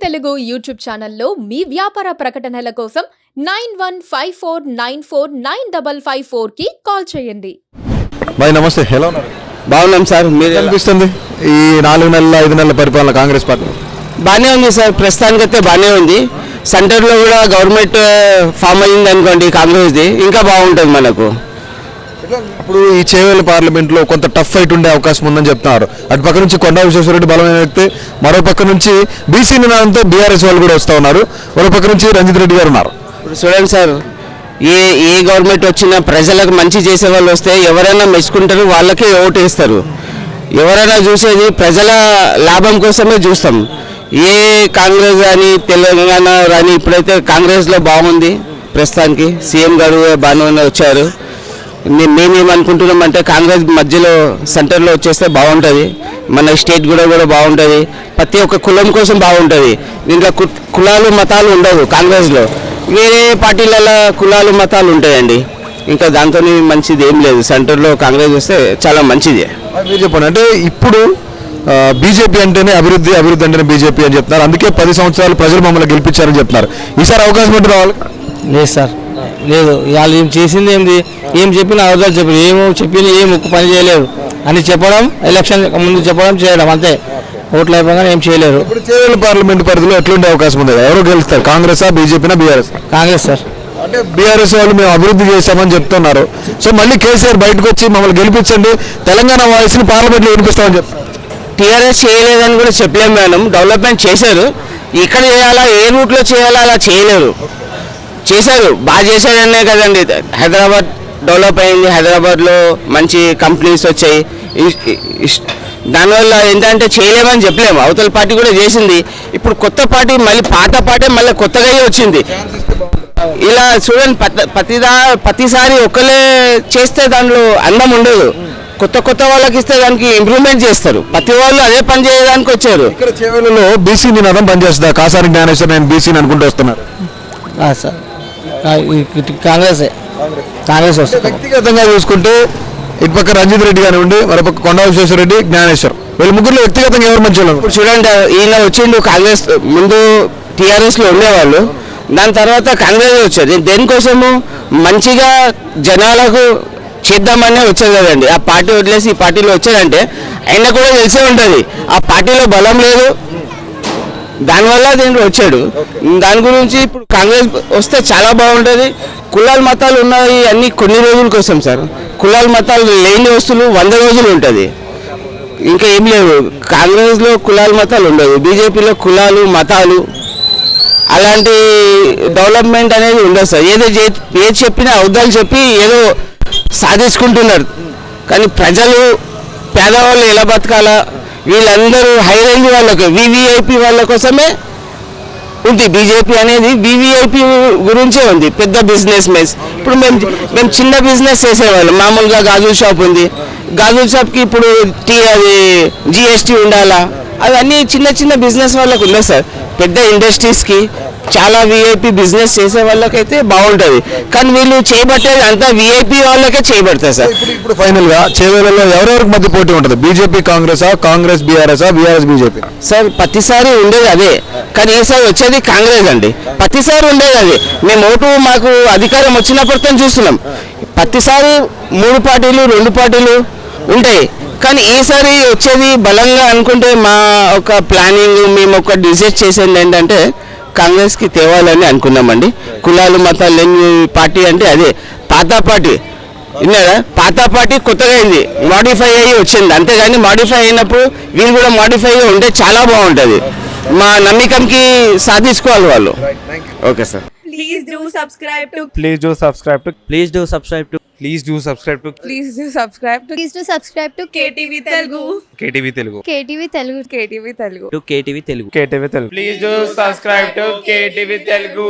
Telugu YouTube ఛానల్లో మీ వ్యాపార ప్రకటనల కోసం 9154949554 కి కాల్ చేయండి. బాయ్ నమస్తే. ఎలా ఉన్నారు? బాగున్నాం సార్. మీరు అనిపిస్తుంది ఈ 4 నెలల 5 నెలల పరిపాలన కాంగ్రెస్ పార్టీ? బాగానే ఉంది సార్, ప్రస్తుతానికైతే బాగానే ఉంది. సెంటర్లో కూడా గవర్నమెంట్ ఫామ్ అయింది అనుకోండి కాంగ్రెస్ది, ఇంకా బాగుంటుంది మనకు. ఇప్పుడు ఈ చేవేల పార్లమెంట్లో కొంత టఫ్ ఫైట్ ఉండే అవకాశం ఉందని చెప్తున్నారు. అటు పక్క నుంచి కొండా విశ్వేశ్వరరెడ్డి బలమైన వ్యక్తి, మరో పక్క నుంచి బీసీ నినాదంతో బీఆర్ఎస్ వాళ్ళు కూడా వస్తూ ఉన్నారు, మరో పక్క నుంచి రంజిత్ రెడ్డి గారు ఉన్నారు. ఇప్పుడు చూడండి సార్, ఏ గవర్నమెంట్ వచ్చినా ప్రజలకు మంచి చేసే వాళ్ళు వస్తే ఎవరైనా మెచ్చుకుంటారు, వాళ్ళకే ఓటు వేస్తారు. ఎవరైనా చూసేది ప్రజల లాభం కోసమే చూస్తాం. ఏ కాంగ్రెస్ కానీ తెలంగాణ కానీ ఇప్పుడైతే కాంగ్రెస్లో బాగుంది. ప్రస్తుతానికి సీఎం గారు బాగానే వచ్చారు. మేమేమనుకుంటున్నామంటే కాంగ్రెస్ మధ్యలో సెంటర్లో వచ్చేస్తే బాగుంటుంది, మన స్టేట్ కూడా బాగుంటుంది, ప్రతి ఒక్క కులం కోసం బాగుంటుంది. దీంట్లో కులాలు మతాలు ఉండవు. కాంగ్రెస్లో వేరే పార్టీలలో కులాలు మతాలు ఉంటాయండి. ఇంకా దాంతో మంచిది ఏం లేదు. సెంటర్లో కాంగ్రెస్ వస్తే చాలా మంచిది. మీరు చెప్పండి, అంటే ఇప్పుడు బీజేపీ అంటేనే అభివృద్ధి, అభివృద్ధి అంటేనే బీజేపీ అని చెప్తున్నారు. అందుకే 10 సంవత్సరాలు ప్రజలు మమ్మల్ని గెలిపించారని చెప్తున్నారు. ఈసారి అవకాశం ఉంటే రావాలి? లేదు సార్, లేదు. వాళ్ళు ఏం చేసింది ఏంది, ఏం చెప్పినా అవసరాలు చెప్పారు, ఏమో చెప్పిన ఏం ఒక్క పని చేయలేరు అని చెప్పడం, ఎలక్షన్ ముందు చెప్పడం చేయడం అంతే. ఓట్లు అయిపోగానే ఏం చేయలేరు. ఇప్పుడు చేవేల పార్లమెంట్ పరిధిలో ఎట్లుండే అవకాశం ఉంది? ఎవరు గెలుస్తారు, కాంగ్రెసా బీజేపీనా బీఆర్ఎస్? కాంగ్రెస్ సార్. అంటే బీఆర్ఎస్ వాళ్ళు మేము అభివృద్ధి చేశామని చెప్తున్నారు. సో మళ్ళీ కేసీఆర్ బయటకు వచ్చి మమ్మల్ని గెలిపించండి, తెలంగాణ వాయిస్ని పార్లమెంట్లో వినిపిస్తామని చెప్తారు. టీఆర్ఎస్ చేయలేదని కూడా చెప్పలేము మేడం. డెవలప్మెంట్ చేశారు, ఇక్కడ చేయాలా, ఏ రూట్లో చేయాలా అలా చేయలేరు. చేశారు, బాగా చేశారనే కదండి హైదరాబాద్ డెవలప్ అయింది. హైదరాబాద్లో మంచి కంపెనీస్ వచ్చాయి. దానివల్ల ఏంటంటే చేయలేమని చెప్పలేము. అవతల పార్టీ కూడా చేసింది. ఇప్పుడు కొత్త పార్టీ మళ్ళీ పాత పార్టీ మళ్ళీ కొత్తగా వచ్చింది. ఇలా చూడండి, ప్రతిసారి ఒక్కలే చేస్తే దాంట్లో అందం ఉండదు. కొత్త వాళ్ళకి ఇస్తే దానికి ఇంప్రూవ్మెంట్ చేస్తారు. ప్రతి వాళ్ళు అదే పని చేయడానికి వచ్చారు. ఇక్కడ చేవేలలో బీసీ నినాదం పనిచేస్తుందా? కాసారి జ్ఞానేశ్వర్ నేను బీసీని అనుకుంటూ వస్తున్నారు. సార్ కాంగ్రెస్ వస్తుంది. వ్యక్తిగతంగా చూసుకుంటే ఇటు పక్క రంజిత్ రెడ్డి కానివ్వండి, మరొక కొండా విశ్వేశ్వరరెడ్డి, జ్ఞానేశ్వర్, వీళ్ళ ముగ్గురులో వ్యక్తిగతంగా ఎవరు మంచి వాళ్ళు? ఇప్పుడు చూడండి, ఈయన వచ్చిండు కాంగ్రెస్, ముందు టీఆర్ఎస్లో ఉండేవాళ్ళు, దాని తర్వాత కాంగ్రెస్ వచ్చారు. దేనికోసము మంచిగా జనాలకు చేద్దామనే వచ్చారు కదండి. ఆ పార్టీ వదిలేసి ఈ పార్టీలో వచ్చారంటే ఆయన కూడా తెలిసే ఉంటుంది ఆ పార్టీలో బలం లేదు, దానివల్ల దీంట్లో వచ్చాడు. దాని గురించి ఇప్పుడు కాంగ్రెస్ వస్తే చాలా బాగుంటుంది. కులాల మతాలు ఉన్నాయి అన్ని కొన్ని రోజుల కోసం సార్. కులాల మతాలు లేని వస్తువులు 100 రోజులు ఉంటుంది, ఇంకా ఏం లేవు. కాంగ్రెస్లో కులాల మతాలు ఉండవు, బీజేపీలో కులాలు మతాలు అలాంటి డెవలప్మెంట్ అనేది ఉండదు సార్. ఏది చెప్పినా అబద్ధాలు చెప్పి ఏదో సాధించుకుంటున్నారు. కానీ ప్రజలు పేదవాళ్ళు ఎలా బతకాలా, వీళ్ళందరూ హై రేంజ్ వాళ్ళకు వివిఐపి వాళ్ళ కోసమే ఉంది బీజేపీ అనేది. వివిఐపి గురించే ఉంది, పెద్ద బిజినెస్ మెన్స్. ఇప్పుడు మేము చిన్న బిజినెస్ చేసేవాళ్ళం. మామూలుగా గాజుల షాప్ ఉంది, గాజుల షాప్కి ఇప్పుడు అది జిఎస్టీ ఉండాలా, అవన్నీ చిన్న బిజినెస్ వాళ్ళకు ఉన్నాయి సార్. పెద్ద ఇండస్ట్రీస్కి చాలా విఐపి బిజినెస్ చేసే వాళ్ళకైతే బాగుంటుంది. కానీ వీళ్ళు చేయబట్టేది అంతా విఐపి వాళ్ళకే చేయబడతాయి సార్. ఇప్పుడు ఫైనల్గా చేవేలలో ఎవరెవరికి మధ్య పోటీ ఉంటుంది? బీజేపీ కాంగ్రెసా, Congress BRS, BRS BJP? Sir ప్రతిసారి ఉండేది అదే, కానీ ఈసారి వచ్చేది కాంగ్రెస్ అండి. ప్రతిసారి ఉండేది అదే. మేము మాకు అధికారం వచ్చినప్పటితో చూస్తున్నాం. ప్రతిసారి 3 పార్టీలు 2 పార్టీలు ఉంటాయి, కానీ ఈసారి వచ్చేది బలంగా అనుకుంటే మా ఒక ప్లానింగ్, మేము ఒక డిసైడ్ చేసేది ఏంటంటే కాంగ్రెస్కి తేవాలని అనుకున్నామండి. కులాలు మతాలు లేని పార్టీ అంటే అదే పాత పార్టీ. విన్నారా, పాత పార్టీ కొత్తగా అయింది, మాడిఫై అయ్యి వచ్చింది. అంతేగాని మాడిఫై అయినప్పుడు వీళ్ళు కూడా మాడిఫై అయ్యి ఉంటే చాలా బాగుంటుంది. మా నమ్మకంకి సాధించుకోవాలి వాళ్ళు. Okay sir. Please do subscribe to KTV Telugu. Please do subscribe to KTV Telugu.